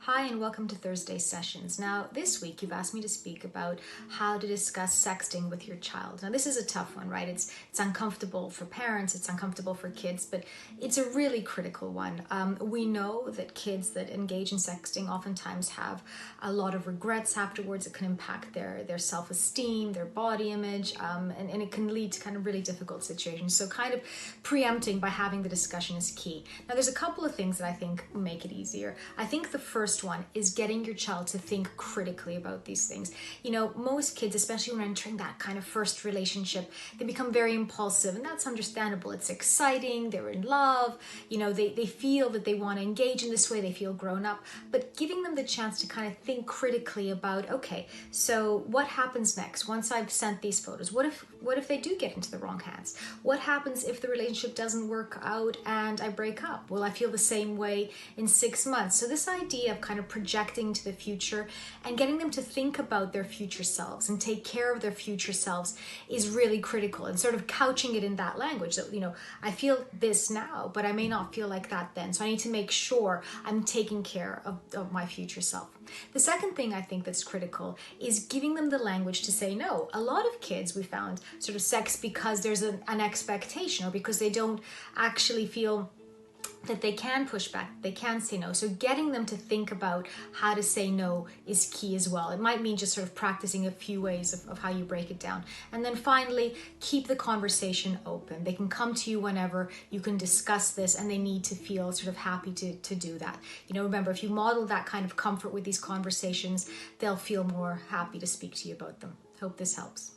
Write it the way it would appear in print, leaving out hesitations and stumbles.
Hi and welcome to Thursday Sessions. Now this week you've asked me to speak about how to discuss sexting with your child. Now this is a tough one, right? It's uncomfortable for parents, it's uncomfortable for kids, but it's a really critical one. We know that kids that engage in sexting oftentimes have a lot of regrets afterwards. It can impact their self-esteem, their body image, and it can lead to kind of really difficult situations. So kind of preempting by having the discussion is key. Now there's a couple of things that I think make it easier. I think the first one is getting your child to think critically about these things. You know, most kids, especially when entering that kind of first relationship, they become very impulsive, and that's understandable. It's exciting, they're in love, you know, they feel that they want to engage in this way, they feel grown up, but giving them the chance to kind of think critically about, okay, so what happens next once I've sent these photos? What if they do get into the wrong hands? What happens if the relationship doesn't work out and I break up? Will I feel the same way in 6 months? So this idea of kind of projecting to the future and getting them to think about their future selves and take care of their future selves is really critical, and sort of couching it in that language that, you know, I feel this now, but I may not feel like that then. So I need to make sure I'm taking care of my future self. The second thing I think that's critical is giving them the language to say no. A lot of kids, we found, sort of sex because there's an expectation, or because they don't actually feel that they can push back, they can say no. So getting them to think about how to say no is key as well. It might mean just sort of practicing a few ways of how you break it down. And then finally, keep the conversation open. They can come to you whenever, you can discuss this, and they need to feel sort of happy to do that. You know, remember, if you model that kind of comfort with these conversations, they'll feel more happy to speak to you about them. Hope this helps.